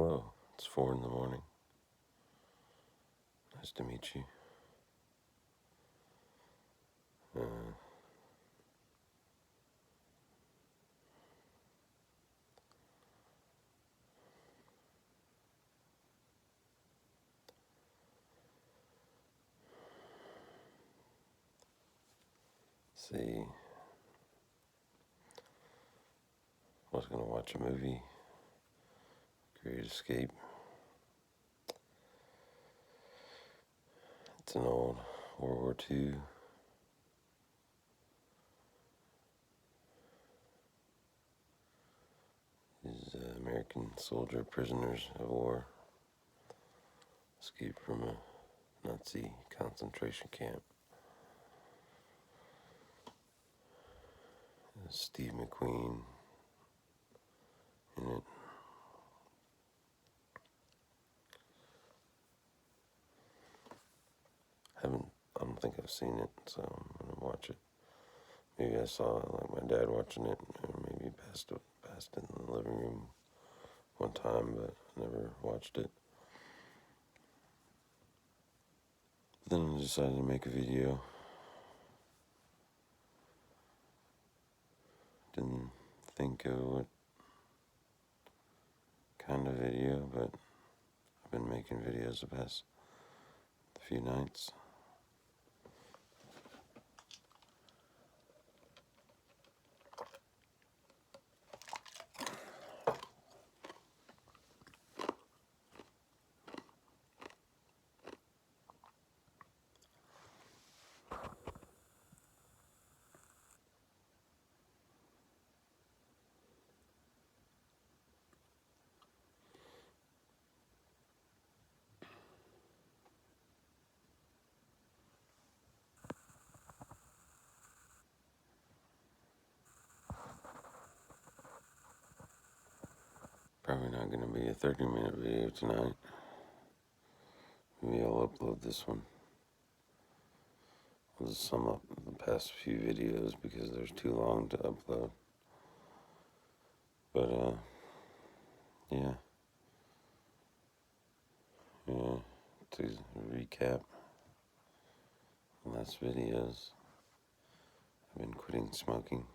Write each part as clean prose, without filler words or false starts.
Hello, it's 4 in the morning. Nice to meet you. See, I was going to watch a movie, Great Escape. It's an old World War II these American soldier prisoners of war escaped from a Nazi concentration camp. Steve McQueen in it. I don't think I've seen it, so I'm gonna watch it. Maybe I saw it like my dad watching it, or maybe passed it in the living room one time, but I never watched it. Then I decided to make a video. Didn't think of what kind of video, but I've been making videos the past few nights. Probably not going to be a 30-minute video tonight. Maybe I'll upload this one. I'll just sum up the past few videos because they're too long to upload. But, yeah. To recap the last videos, I've been quitting smoking.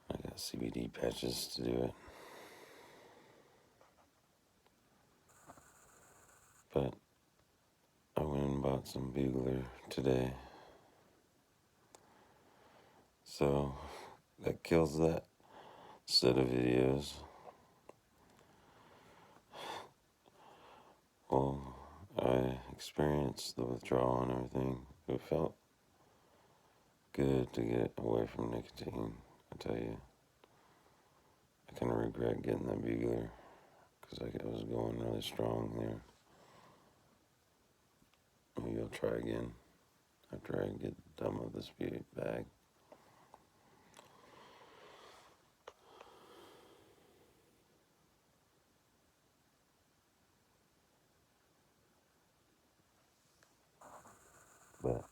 I got CBD patches to do it. But I went and bought some bugler today. So that kills that set of videos. Well, I experienced the withdrawal and everything. It felt good to get away from nicotine, I tell you. I kind of regret getting that bugler because I was going really strong there. Maybe I'll try again after I get done with this bag. But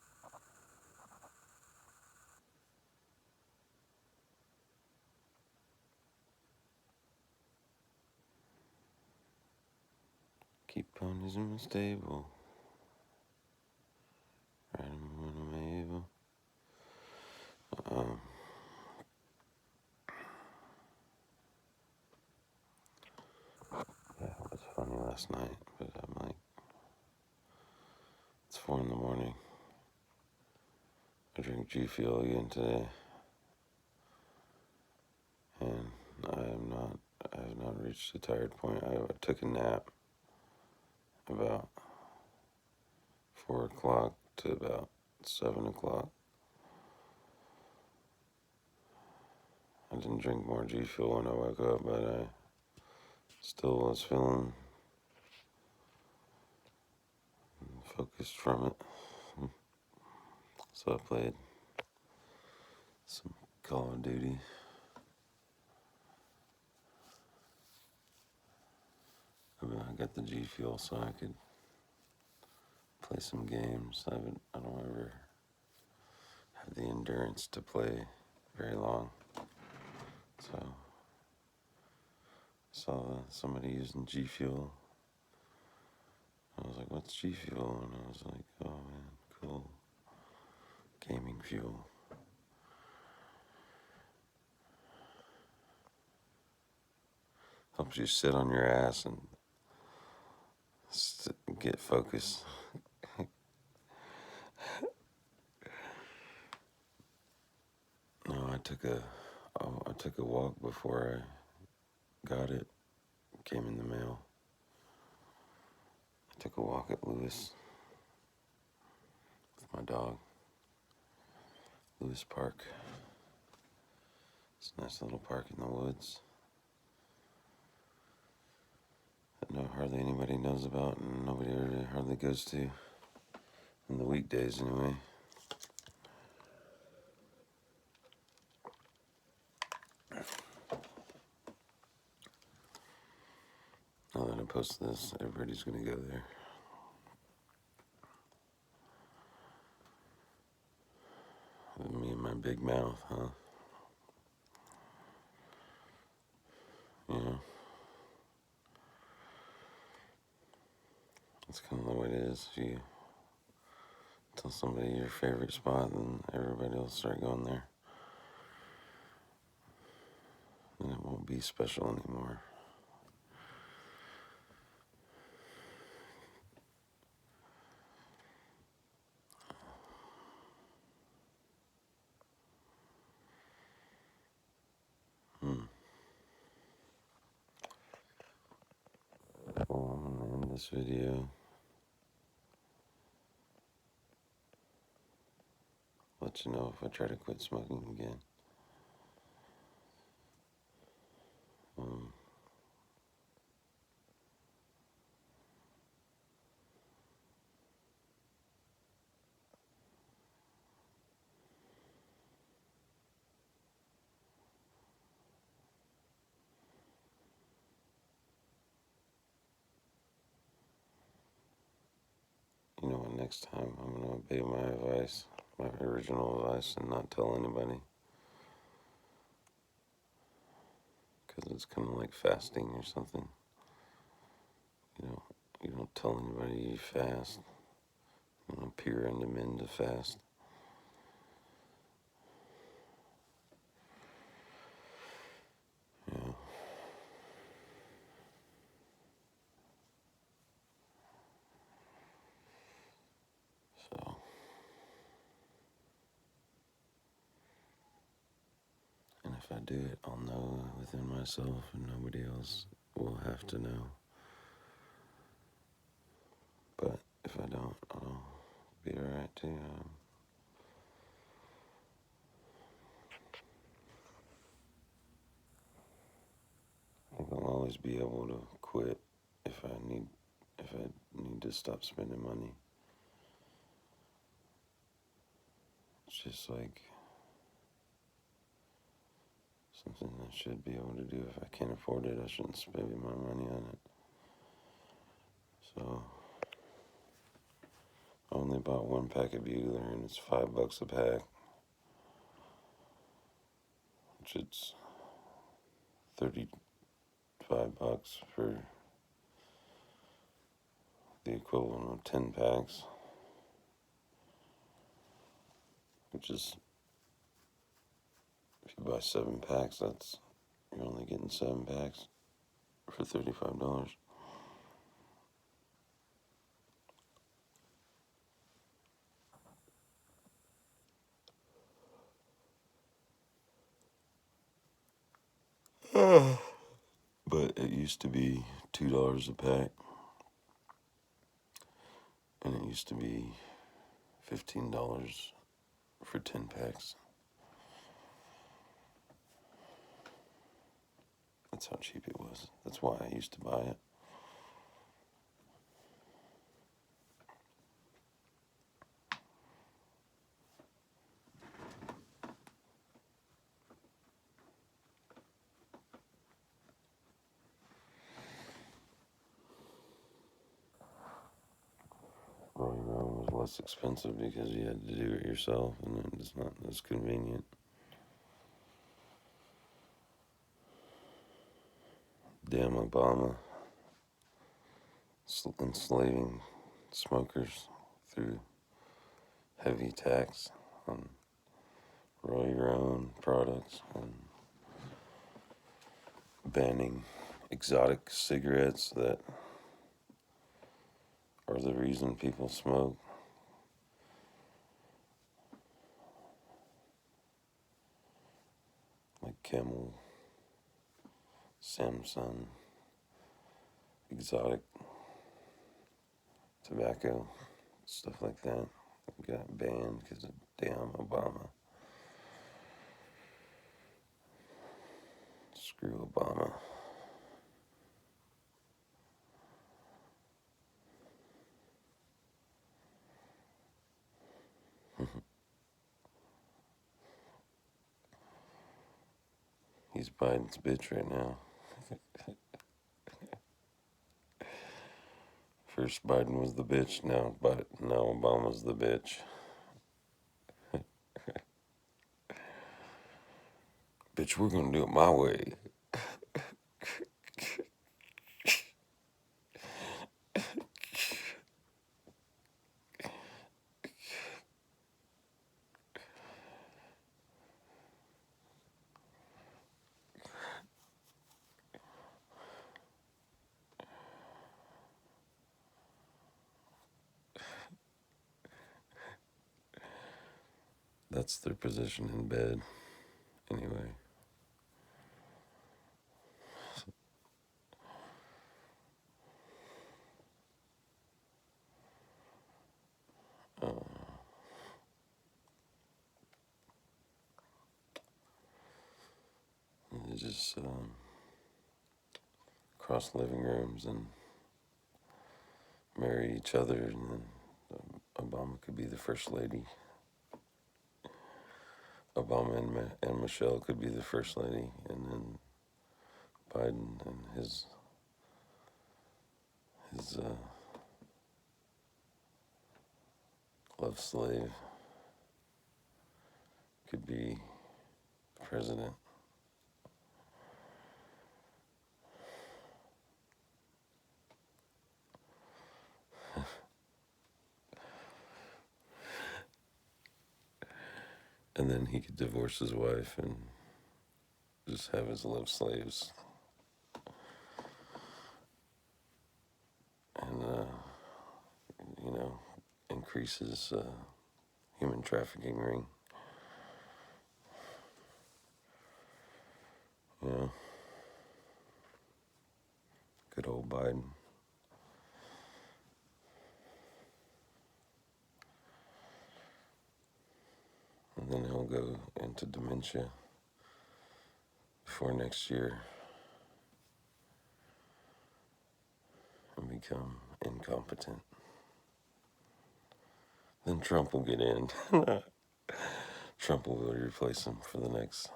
keep ponies in my stable. Ride 'em when I'm able. Yeah, it was funny last night, but I'm like, it's 4 in the morning. I drink G Fuel again today, and I have not reached the tired point. I took a nap about 4 o'clock to about 7 o'clock. I didn't drink more G Fuel when I woke up, but I still was feeling focused from it. So I played some Call of Duty. I got the G Fuel so I could play some games. I don't ever have the endurance to play very long. So saw somebody using G Fuel. I was like, what's G Fuel? And I was like, oh man, cool. Gaming fuel. Helps you sit on your ass and get focused. No, I took a walk before I got it. It came in the mail. I took a walk at Lewis with my dog. Lewis Park. It's a nice little park in the woods that hardly anybody knows about and nobody hardly goes to in the weekdays anyway. Now that I post this, everybody's gonna go there. Me and my big mouth, huh? Yeah. That's kind of the way it is. If you tell somebody your favorite spot, then everybody will start going there. Then it won't be special anymore. Well, I'm gonna end this video. Let you know if I try to quit smoking again. You know what, next time I'm gonna obey my advice, my original advice, and not tell anybody. Because it's kind of like fasting or something. You don't tell anybody you fast. You don't peer into men to fast. Yeah. So, and if I do it, I'll know within myself and nobody else will have to know. But if I don't, I'll be alright too. I think I'll always be able to quit if I need to stop spending money. It's just like something I should be able to do. If I can't afford it, I shouldn't spend my money on it. So I only bought one pack of Bugler and it's $5 a pack, which it's $35 for the equivalent of 10 packs, which is, if you buy 7 packs, you're only getting 7 packs for $35. But it used to be $2 a pack, and it used to be $15 for 10 packs. That's how cheap it was. That's why I used to buy it. Rolling around was less expensive because you had to do it yourself, and it's not as convenient. damn Obama enslaving smokers through heavy tax on roll your own products and banning exotic cigarettes that are the reason people smoke. Like Camel, Samsung, exotic tobacco, stuff like that. Got banned because of damn Obama. Screw Obama. He's Biden's bitch right now. First Biden was the bitch, now Obama's the bitch. Bitch, we're gonna do it my way. That's their position in bed, anyway. They just cross living rooms and marry each other, and then Obama could be the first lady. Obama and Michelle could be the first lady, and then Biden and his love slave could be president. And then he could divorce his wife and just have his love slaves. And, increase his human trafficking ring. Good old Biden. And then he'll go into dementia before next year and become incompetent. Then Trump will get in. Trump will replace him for the next.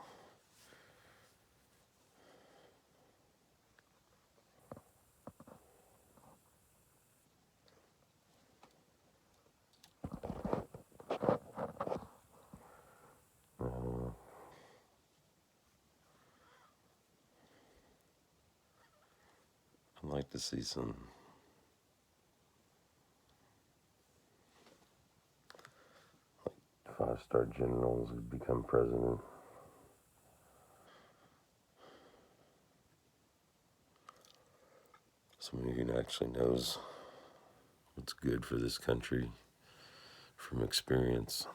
I'd like to see some five-star generals who become president. Somebody who actually knows what's good for this country from experience,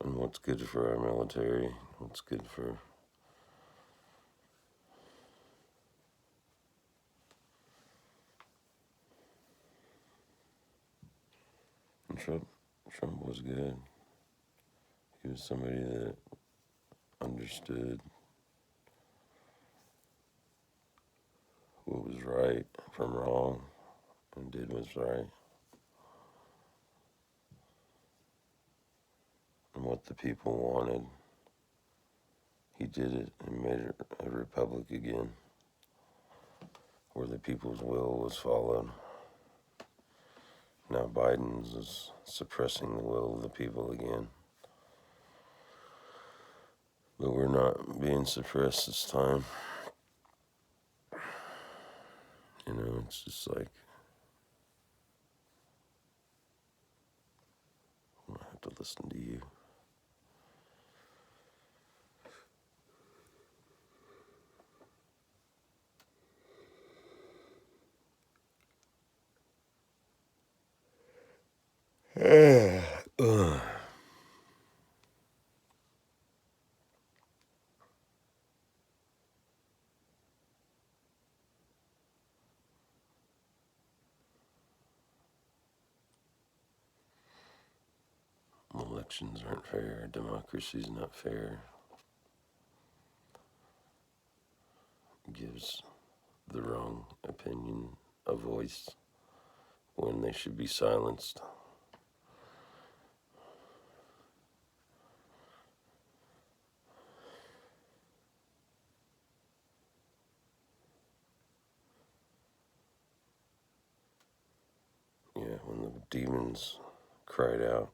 and what's good for our military, what's good for and Trump was good. He was somebody that understood what was right from wrong and did what's right. And what the people wanted, he did it and made it a republic again, where the people's will was followed. Now Biden's is suppressing the will of the people again. But we're not being suppressed this time. it's just like, I have to listen to you. Elections aren't fair. Democracy's not fair. Gives the wrong opinion a voice when they should be silenced. Yeah, when the demons cried out,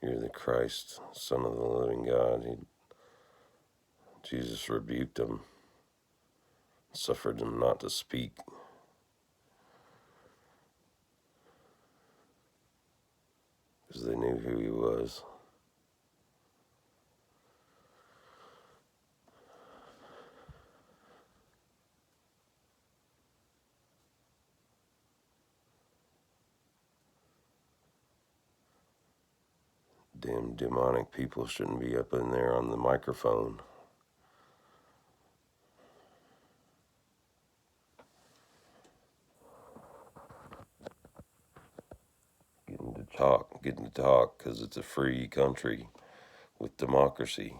"You're the Christ, Son of the living God," Jesus rebuked them, suffered them not to speak, because they knew who he was. Damn demonic people shouldn't be up in there on the microphone. Getting to talk, because it's a free country with democracy.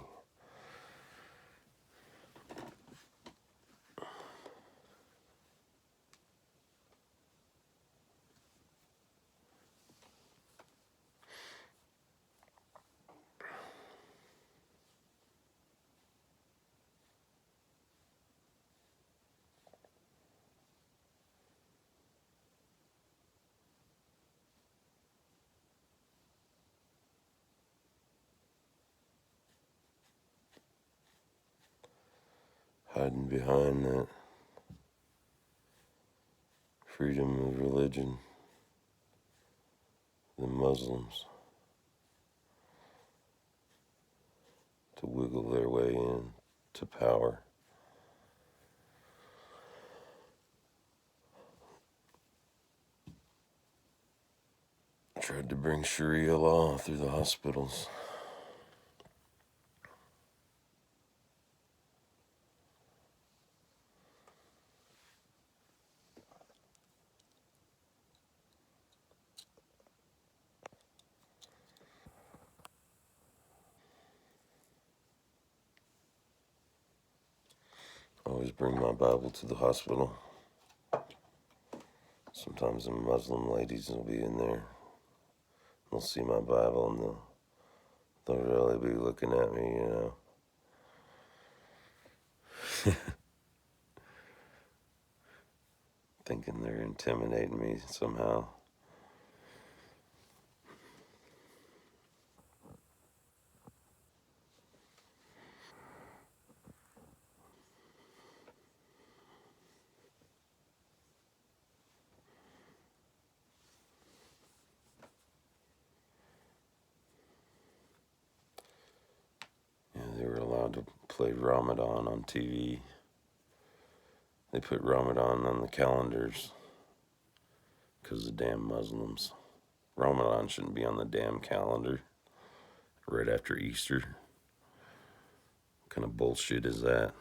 Hiding behind that freedom of religion, the Muslims, to wiggle their way in to power. Tried to bring Sharia law through the hospitals. I always bring my Bible to the hospital. Sometimes the Muslim ladies will be in there. They'll see my Bible and they'll really be looking at me, thinking they're intimidating me somehow. Yeah, they were allowed to play Ramadan on TV. They put Ramadan on the calendars because of the damn Muslims. Ramadan shouldn't be on the damn calendar right after Easter. What kind of bullshit is that?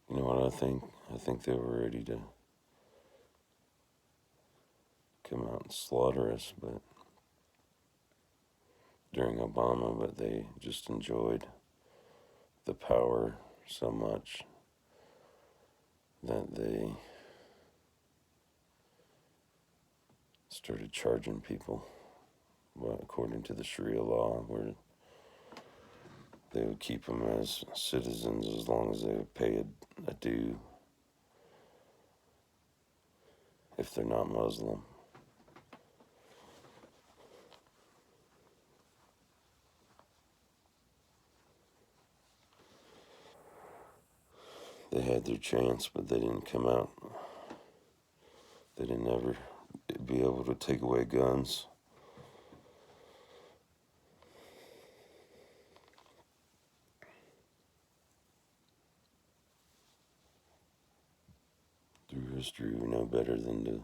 You know what I think? I think they were ready to come out and slaughter us, but during Obama, but they just enjoyed the power so much that they started charging people, well, according to the Sharia law, where they would keep them as citizens as long as they would pay a due if they're not Muslim. They had their chance, but they didn't come out. They didn't ever be able to take away guns. Through history, we know better than to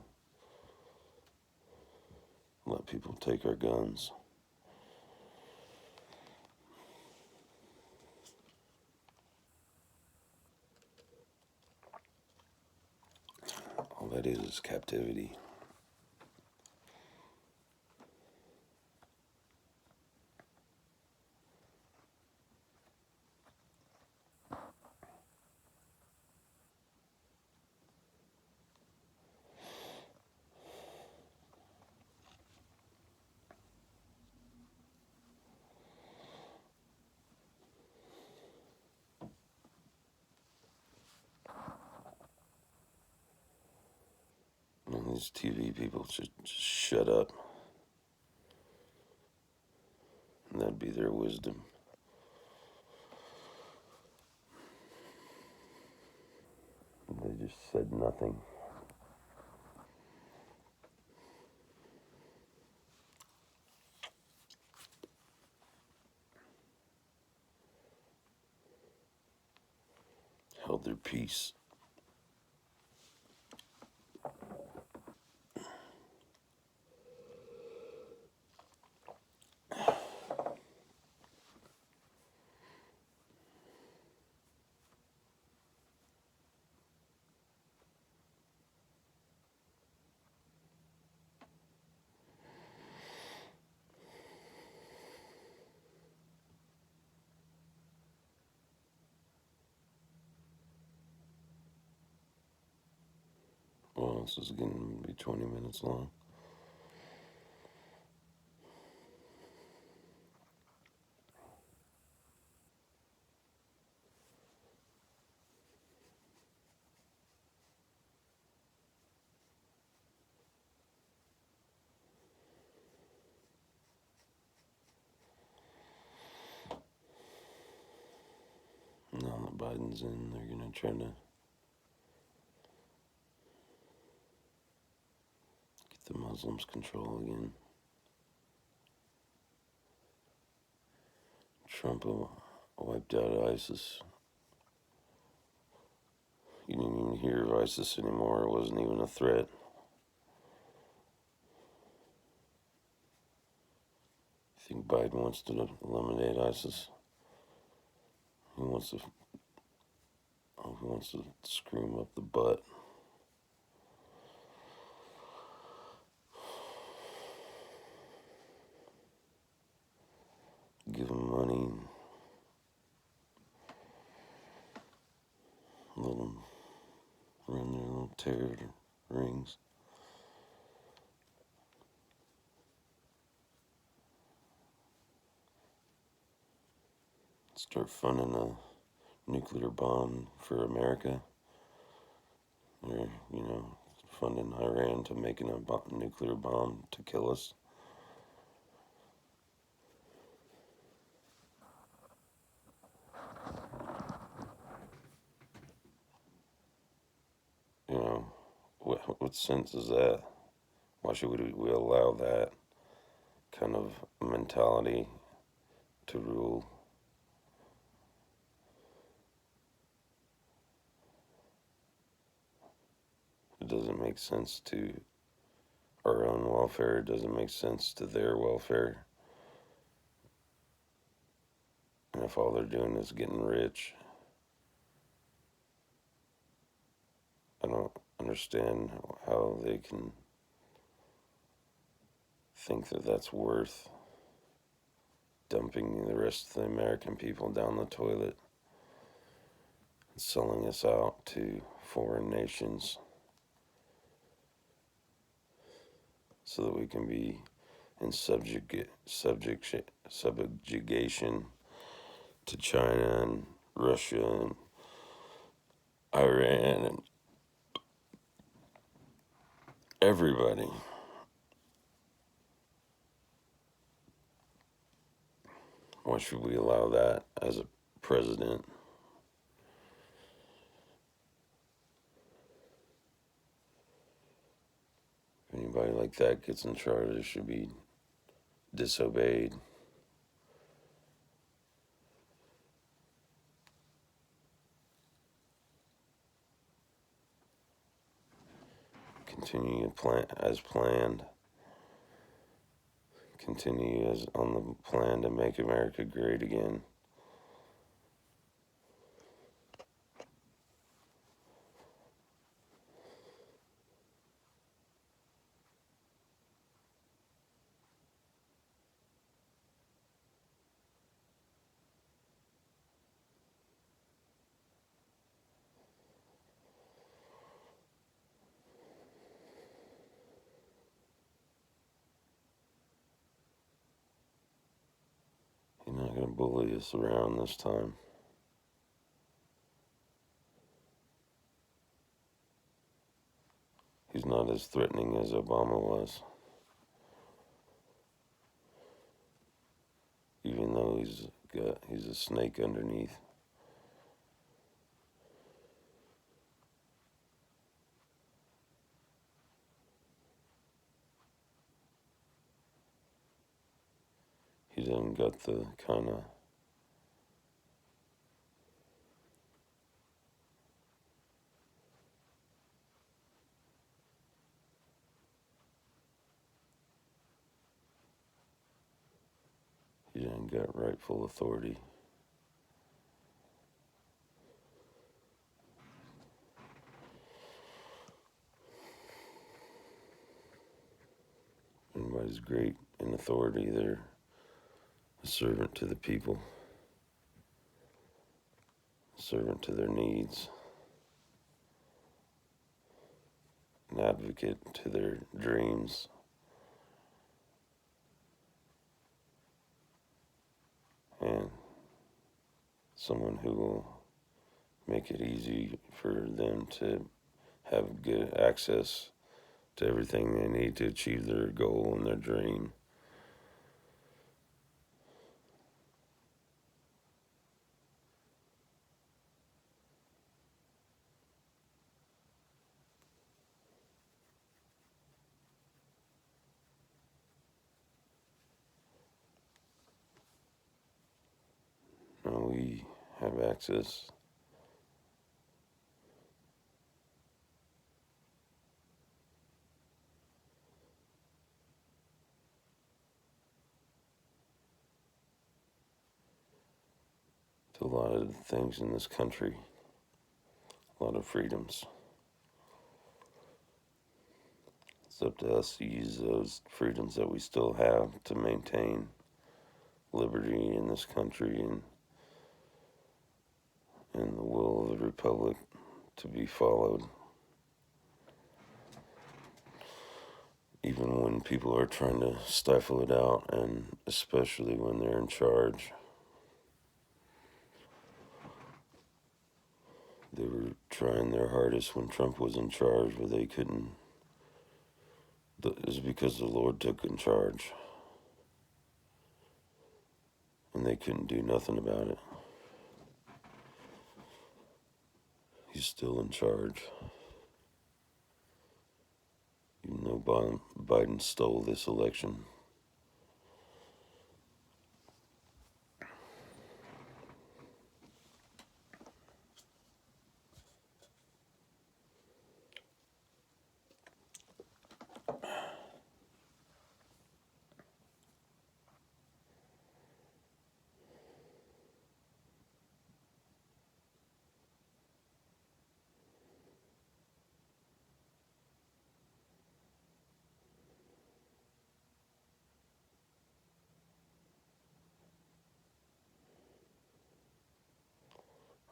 let people take our guns. All that is captivity. And these TV people should just shut up. And that'd be their wisdom. They just said nothing. Held their peace. Well, this is going to be 20 minutes long. Now that Biden's in, they're going to try to get the Muslims control again. Trump wiped out ISIS. You didn't even hear of ISIS anymore. It wasn't even a threat. I think Biden wants to eliminate ISIS. He wants to screw him up the butt. Give him money. Let them run their little terror rings. Start funding a nuclear bomb for America. Or, funding Iran to making a nuclear bomb to kill us. What sense is that? Why should we allow that kind of mentality to rule? It doesn't make sense to our own welfare. It doesn't make sense to their welfare. And if all they're doing is getting rich, I don't understand how they can think that that's worth dumping the rest of the American people down the toilet. selling us out to foreign nations so that we can be in subjugation to China and Russia and Iran and everybody. Why should we allow that as a president? If anybody like that gets in charge, it should be disobeyed. Continue as planned. Continue as on the plan to make America great again. He's not going to bully us around this time. He's not as threatening as Obama was. Even though he's a snake underneath. He doesn't got the kind of he doesn't got rightful authority. Anybody's great in authority, they're a servant to the people, a servant to their needs, an advocate to their dreams, and someone who will make it easy for them to have good access to everything they need to achieve their goal and their dream. Now we have access to a lot of things in this country, a lot of freedoms. It's up to us to use those freedoms that we still have to maintain liberty in this country and the will of the Republic to be followed. Even when people are trying to stifle it out, and especially when they're in charge. They were trying their hardest when Trump was in charge, but they couldn't. It was because the Lord took in charge. And they couldn't do nothing about it. He's still in charge. Even though Biden stole this election.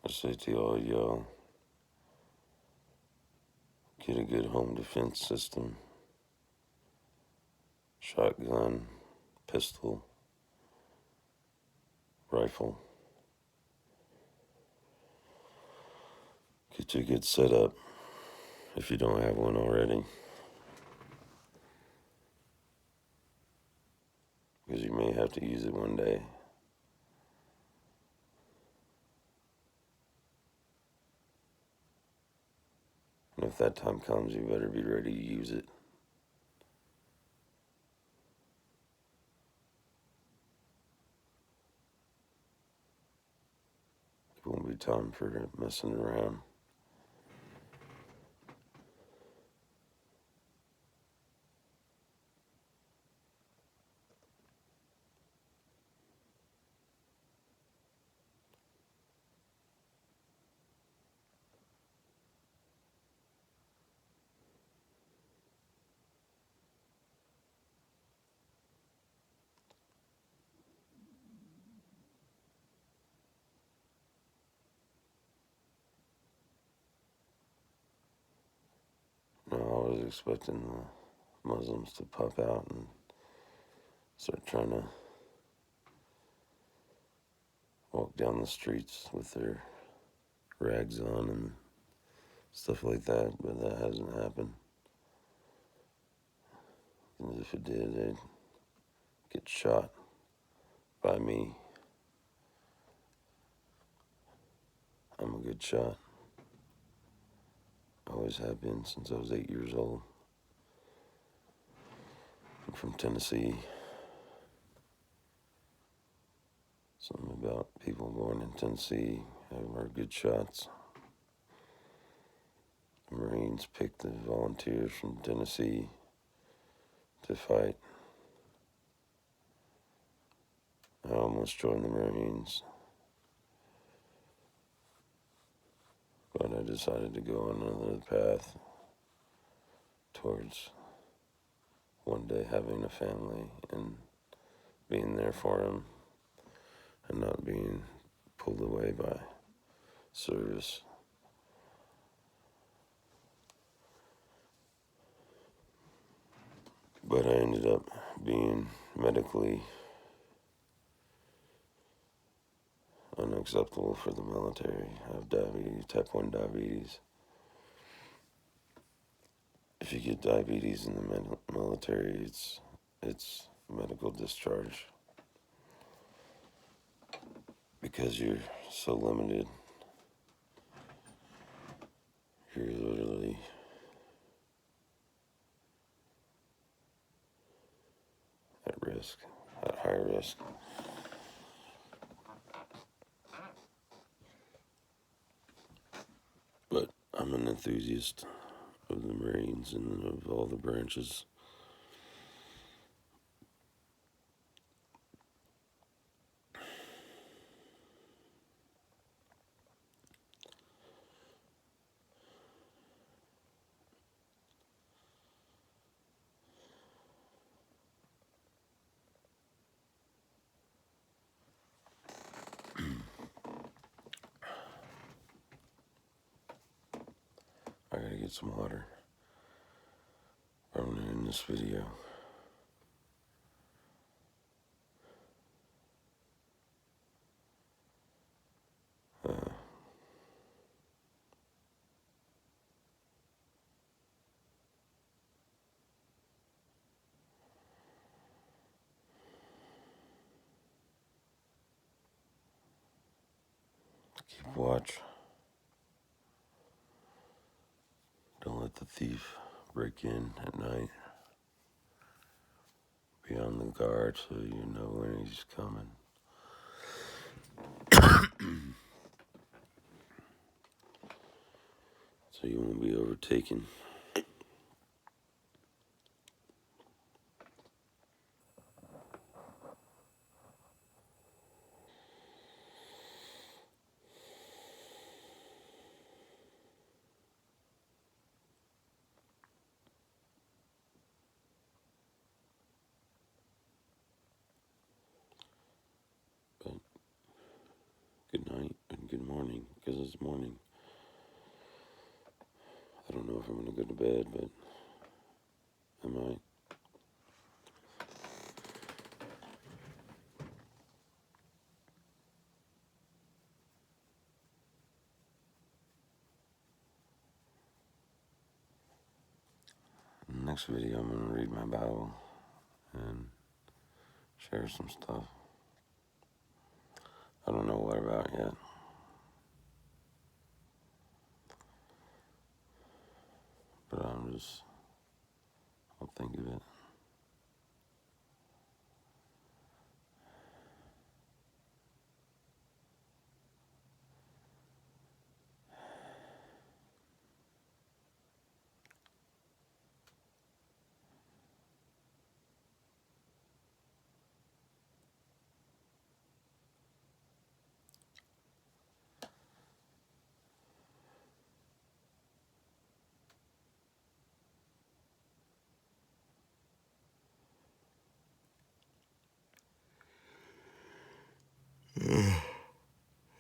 I say to all y'all, get a good home defense system, shotgun, pistol, rifle. Get you a good setup if you don't have one already, because you may have to use it one day. And if that time comes, you better be ready to use it. It won't be time for messing around. Now, I was expecting the Muslims to pop out and start trying to walk down the streets with their rags on and stuff like that, but that hasn't happened. And if it did, they'd get shot by me. I'm a good shot. Always have been since I was 8 years old. I'm from Tennessee. Something about people born in Tennessee are good shots. The Marines picked the volunteers from Tennessee to fight. I almost joined the Marines, but I decided to go on another path towards one day having a family and being there for them and not being pulled away by service. But I ended up being medically unacceptable for the military. I have diabetes, type 1 diabetes. If you get diabetes in the military, it's medical discharge because you're so limited. You're literally at risk, at high risk. But I'm an enthusiast of the Marines and of all the branches. I gotta get some water. I'm gonna end this video. Keep watch. Don't let the thief break in at night. Be on the guard so you know when he's coming. So you won't be overtaken. But good night and good morning, because this morning. I don't know if I'm going to go to bed, but I might. In the next video, I'm going to read my Bible and share some stuff. I don't know what about yet. But I'll think of it.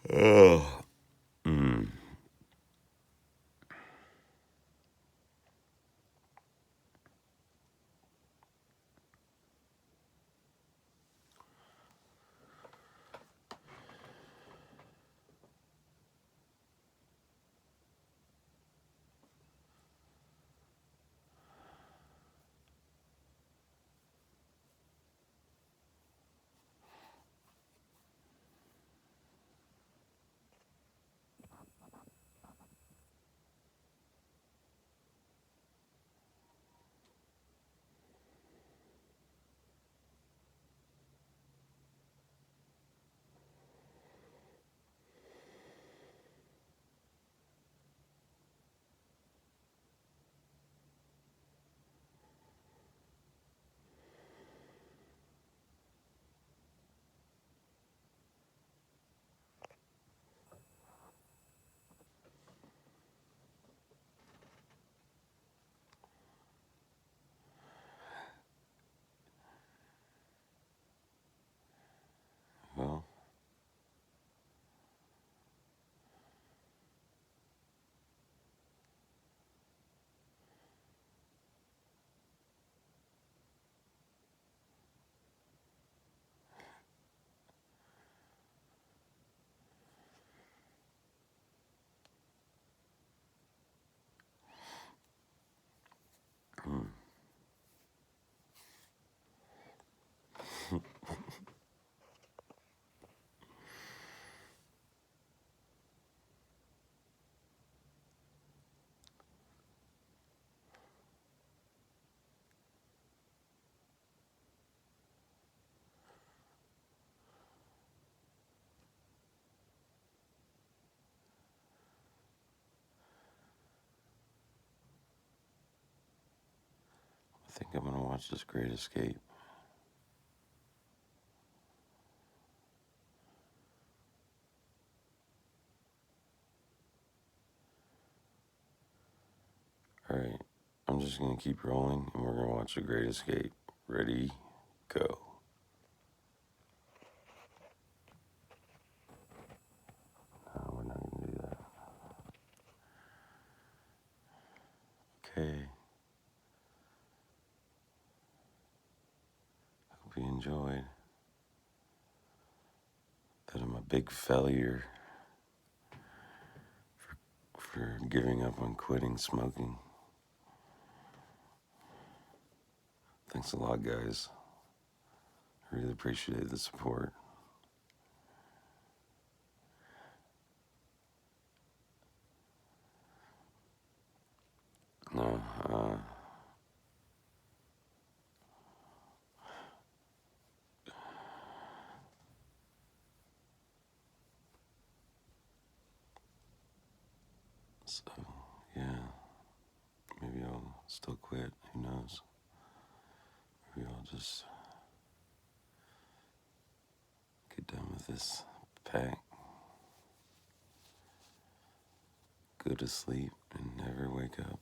Oh. Well, I think I'm going to watch this Great Escape. Alright, I'm just going to keep rolling and we're going to watch The Great Escape. Ready, go. No, we're not going to do that. Okay. Hope you enjoyed. That I'm a big failure for giving up on quitting smoking. Thanks a lot, guys. I really appreciate the support. No, so, yeah, maybe I'll still quit, who knows? Maybe I'll just get done with this pack, go to sleep, and never wake up.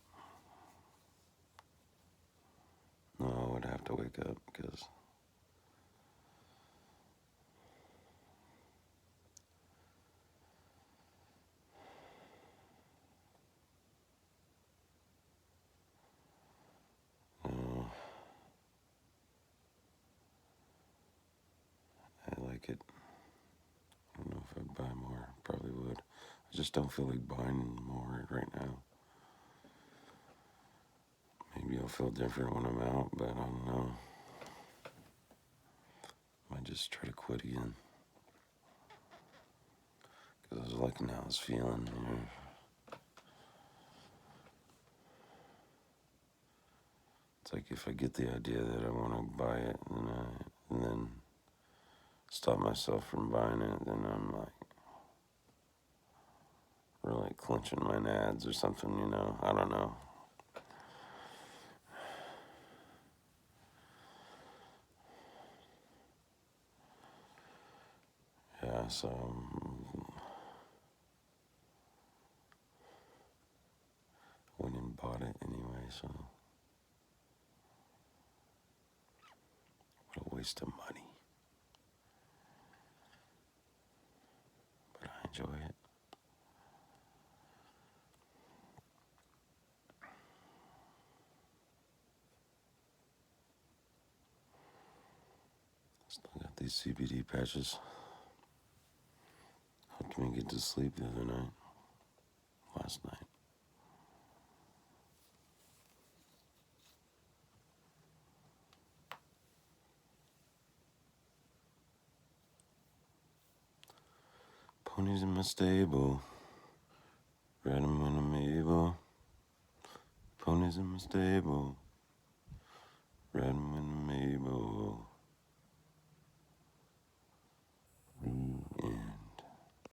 No, I would have to wake up, because like it. I don't know if I'd buy more. Probably would. I just don't feel like buying more right now. Maybe I'll feel different when I'm out, but I don't know. Might just try to quit again. Because I was liking how I was feeling, you know. It's like if I get the idea that I want to buy it and then stop myself from buying it, then I'm like really clenching my nads or something, you know. I don't know. Yeah, so went and bought it anyway, so what a waste of money. But I enjoy it. Still got these CBD patches. Helped me get to sleep the other night. Last night. Ponies in my stable. Ride 'em when I'm able. Ponies in my stable.